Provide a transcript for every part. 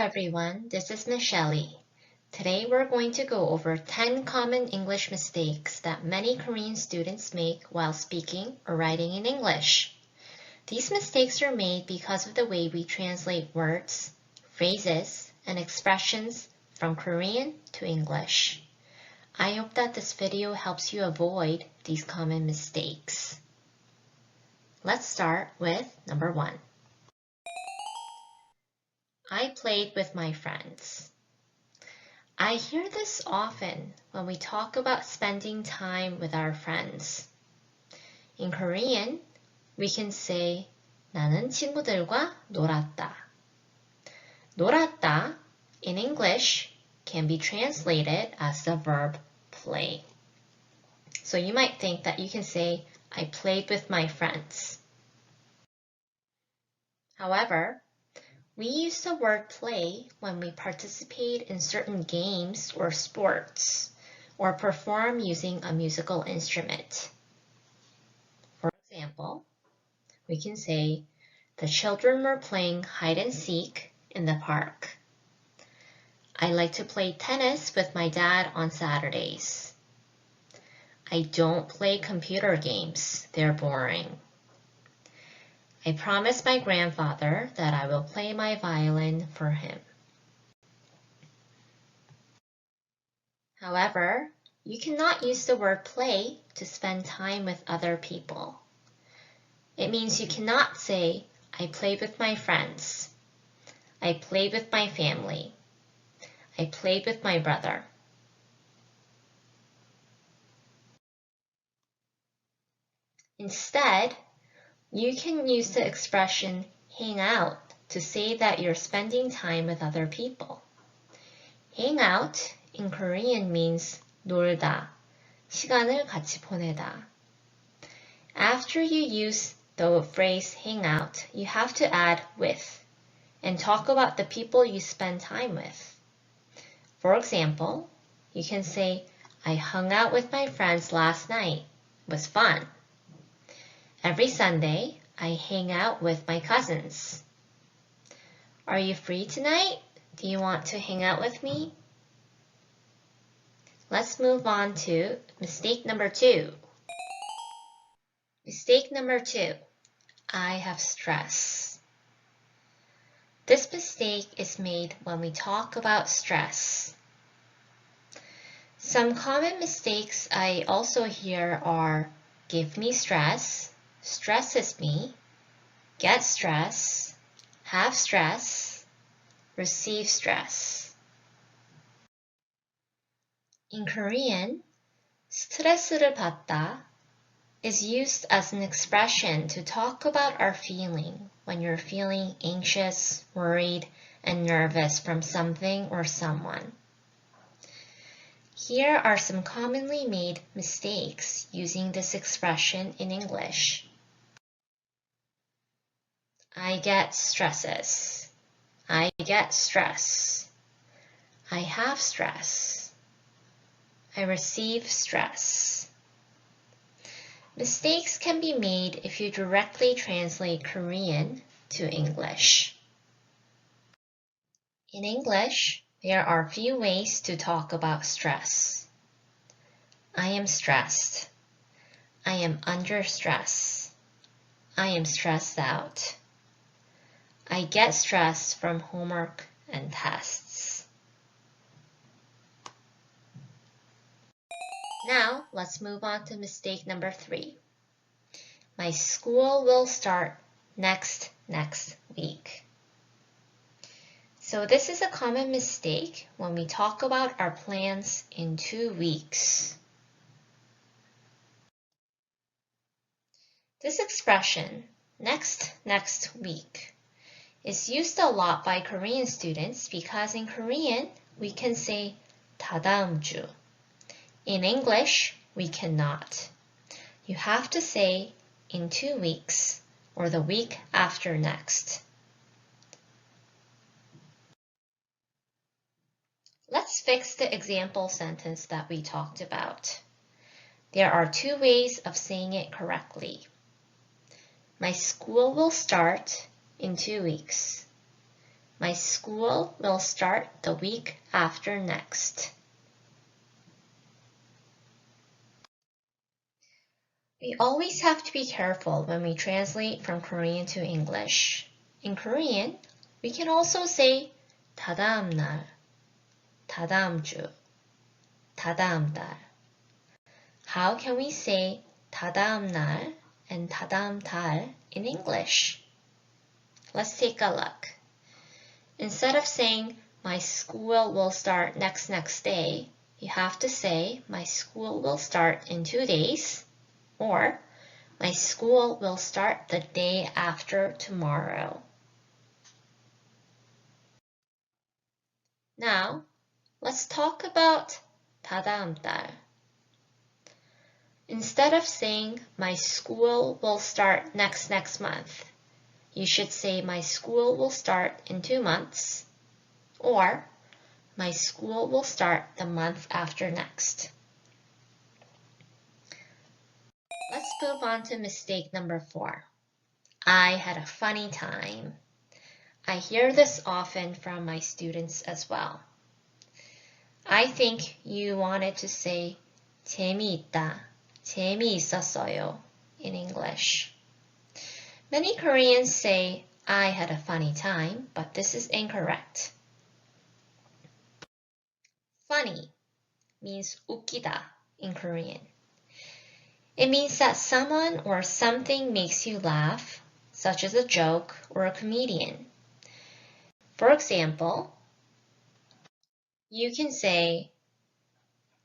everyone, this is Michelle. Today we're going to go over 10 common English mistakes that many Korean students make while speaking or writing in English. These mistakes are made because of the way we translate words, phrases, and expressions from Korean to English. I hope that this video helps you avoid these common mistakes. Let's start with number 1. I played with my friends. I hear this often when we talk about spending time with our friends. In Korean, we can say 나는 친구들과 놀았다. 놀았다 in English can be translated as the verb play. So you might think that you can say I played with my friends. However, we use the word play when we participate in certain games or sports, or perform using a musical instrument. For example, we can say, the children were playing hide and seek in the park. I like to play tennis with my dad on Saturdays. I don't play computer games, they're boring. I promised my grandfather that I will play my violin for him. However, you cannot use the word play to spend time with other people. It means you cannot say, I played with my friends. I played with my family. I played with my brother. Instead, you can use the expression hang out to say that you're spending time with other people. Hang out in Korean means 놀다, 시간을 같이 보내다. After you use the phrase hang out, you have to add with and talk about the people you spend time with. For example, you can say, I hung out with my friends last night. It was fun. Every Sunday, I hang out with my cousins. Are you free tonight? Do you want to hang out with me? Let's move on to mistake number 2. Mistake number 2, I have stress. This mistake is made when we talk about stress. Some common mistakes I also hear are give me stress, stresses me, get stress, have stress, receive stress. In Korean, 스트레스를 받다 is used as an expression to talk about our feeling when you're feeling anxious, worried, and nervous from something or someone. Here are some commonly made mistakes using this expression in English. I get stresses. I get stress. I have stress. I receive stress. Mistakes can be made if you directly translate Korean to English. In English, there are few ways to talk about stress. I am stressed. I am under stress. I am stressed out. I get stressed from homework and tests. Now, let's move on to mistake number 3. My school will start next week. So this is a common mistake when we talk about our plans in 2 weeks. This expression, next week, is used a lot by Korean students because in Korean, we can say 다다음 주. In English, we cannot. You have to say in 2 weeks or the week after next. Let's fix the example sentence that we talked about. There are 2 ways of saying it correctly. My school will start in 2 weeks. My school will start the week after next. We always have to be careful when we translate from Korean to English. In Korean, we can also say 다다음 날, 다다음 주, 다다음 달. How can we say 다다음 날 and 다다음 달 in English? Let's take a look. Instead of saying my school will start next day, you have to say my school will start in 2 days, or my school will start the day after tomorrow. Now, let's talk about 다다음 달. Instead of saying my school will start next month, you should say my school will start in 2 months, or my school will start the month after next. Let's move on to mistake number 4. I had a funny time. I hear this often from my students as well. I think you wanted to say 재미있다, 재미있었어요 in English. Many Koreans say I had a funny time, but this is incorrect. Funny means 웃기다 in Korean. It means that someone or something makes you laugh, such as a joke or a comedian. For example, you can say,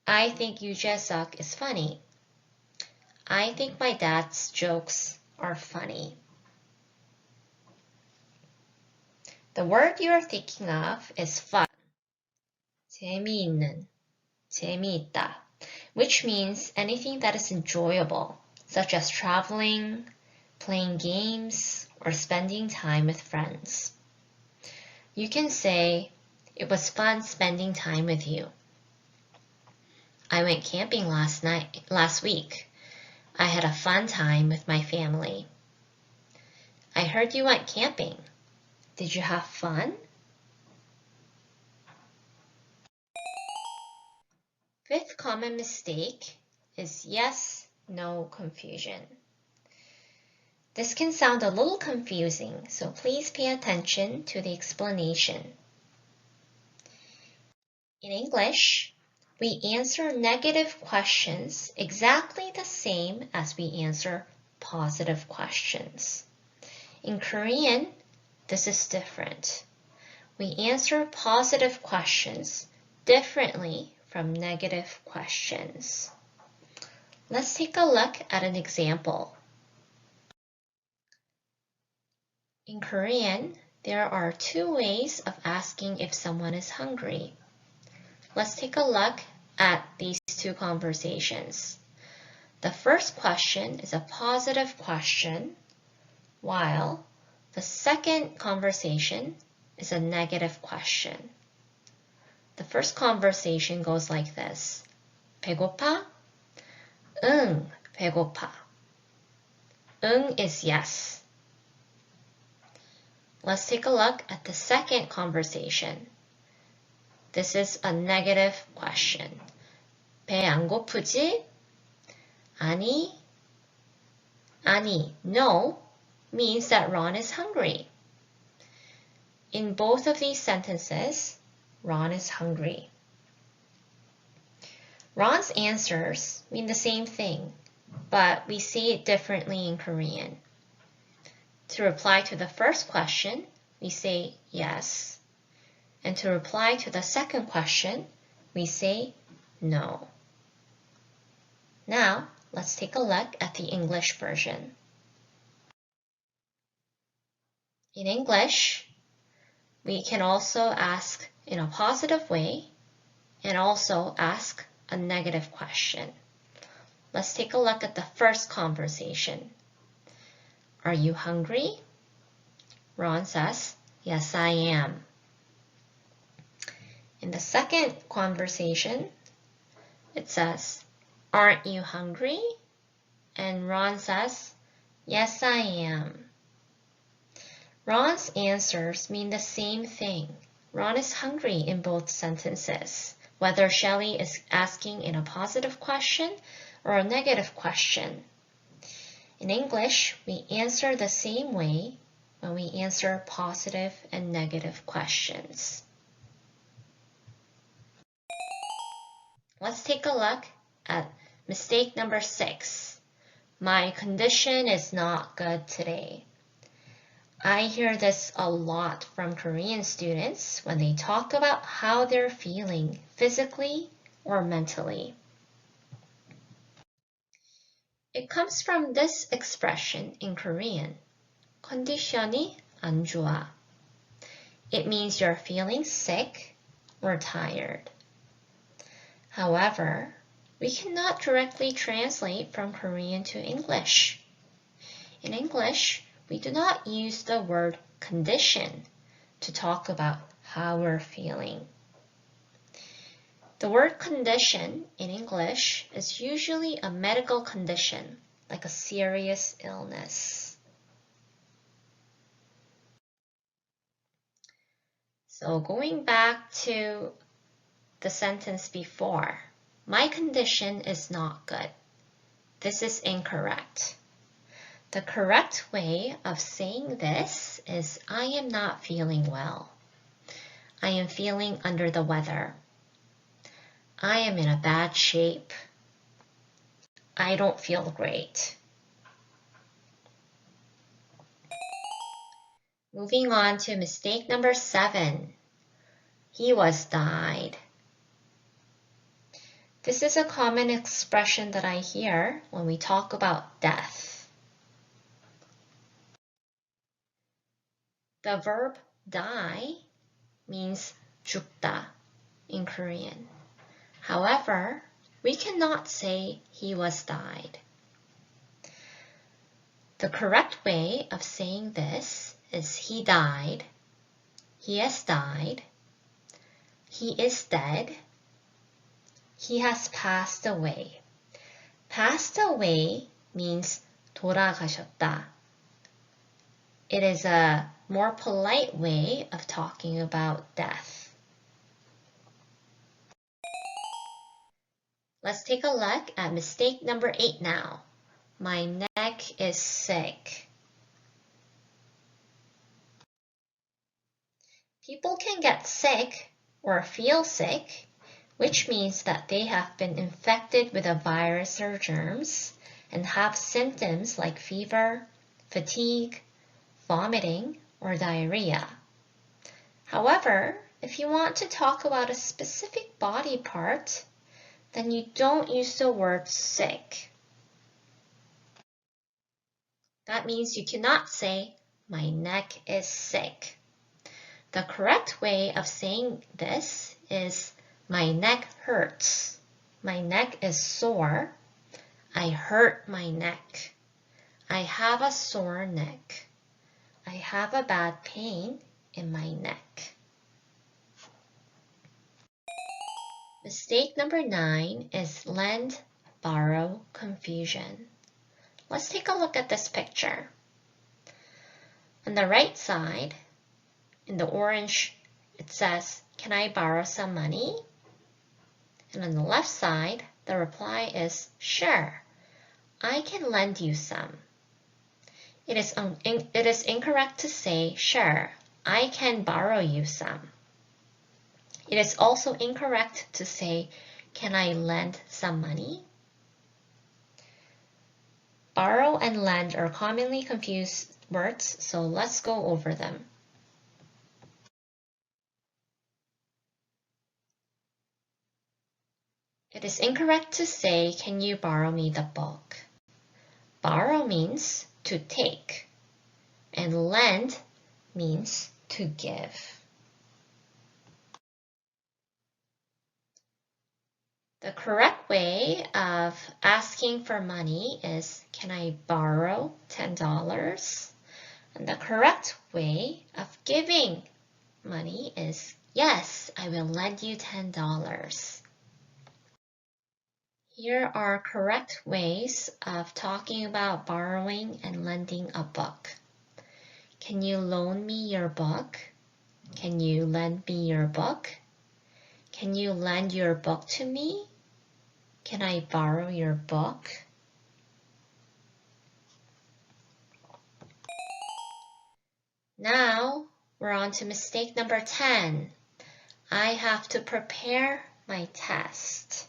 I think Yu Jae-suk is funny. I think my dad's jokes are funny. The word you are thinking of is fun. 재미있는, 재미있다, which means anything that is enjoyable, such as traveling, playing games, or spending time with friends. You can say, it was fun spending time with you. I went camping last week. I had a fun time with my family. I heard you went camping. Did you have fun? Fifth common mistake is yes, no confusion. This can sound a little confusing, so please pay attention to the explanation. In English, we answer negative questions exactly the same as we answer positive questions. In Korean, this is different. We answer positive questions differently from negative questions. Let's take a look at an example. In Korean, there are 2 ways of asking if someone is hungry. Let's take a look at these 2 conversations. The first question is a positive question, while the second conversation is a negative question. The first conversation goes like this. 배고파? 응, 배고파. 응 is yes. Let's take a look at the second conversation. This is a negative question. 배 안 고프지? 아니. 아니, no, means that Ron is hungry. In both of these sentences, Ron is hungry. Ron's answers mean the same thing, but we say it differently in Korean. To reply to the first question, we say yes. And to reply to the second question, we say no. Now, let's take a look at the English version. In English, we can also ask in a positive way and also ask a negative question. Let's take a look at the first conversation. Are you hungry? Ron says, yes, I am. In the second conversation, it says, aren't you hungry? And Ron says, yes, I am. Ron's answers mean the same thing. Ron is hungry in both sentences, whether Shelley is asking in a positive question or a negative question. In English, we answer the same way when we answer positive and negative questions. Let's take a look at mistake number 6. My condition is not good today. I hear this a lot from Korean students when they talk about how they're feeling physically or mentally. It comes from this expression in Korean, 컨디션이 안 좋아. It means you're feeling sick or tired. However, we cannot directly translate from Korean to English. In English, we do not use the word condition to talk about how we're feeling. The word condition in English is usually a medical condition, like a serious illness. So going back to the sentence before, my condition is not good. This is incorrect. The correct way of saying this is I am not feeling well. I am feeling under the weather. I am in a bad shape. I don't feel great. Moving on to mistake number 7. He was died. This is a common expression that I hear when we talk about death. The verb die means 죽다 in Korean. However, we cannot say he was died. The correct way of saying this is he died, he has died, he is dead, he has passed away. Passed away means 돌아가셨다. It is a more polite way of talking about death. Let's take a look at mistake number 8 now. My neck is sick. People can get sick or feel sick, which means that they have been infected with a virus or germs and have symptoms like fever, fatigue, vomiting, or diarrhea. However, if you want to talk about a specific body part, then you don't use the word sick. That means you cannot say, my neck is sick. The correct way of saying this is, my neck hurts. My neck is sore. I hurt my neck. I have a sore neck. I have a bad pain in my neck. Mistake number 9 is lend, borrow, confusion. Let's take a look at this picture. On the right side, in the orange, it says, can I borrow some money? And on the left side, the reply is, sure, I can lend you some. It is incorrect to say, sure, I can borrow you some. It is also incorrect to say, can I lend some money? Borrow and lend are commonly confused words, so let's go over them. It is incorrect to say, can you borrow me the book? Borrow means to take, and lend means to give. The correct way of asking for money is, can I borrow $10? And the correct way of giving money is, yes, I will lend you $10. Here are correct ways of talking about borrowing and lending a book. Can you loan me your book? Can you lend me your book? Can you lend your book to me? Can I borrow your book? Now we're on to mistake number 10. I have to prepare my test.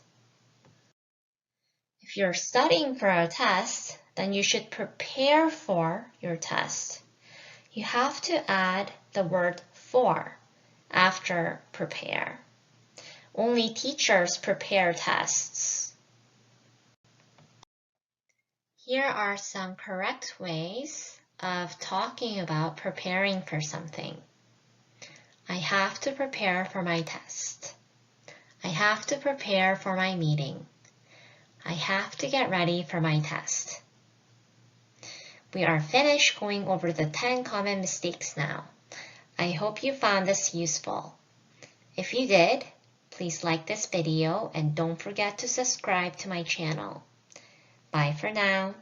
If you're studying for a test, then you should prepare for your test. You have to add the word for after prepare. Only teachers prepare tests. Here are some correct ways of talking about preparing for something. I have to prepare for my test. I have to prepare for my meeting. I have to get ready for my test. We are finished going over the 10 common mistakes now. I hope you found this useful. If you did, please like this video and don't forget to subscribe to my channel. Bye for now.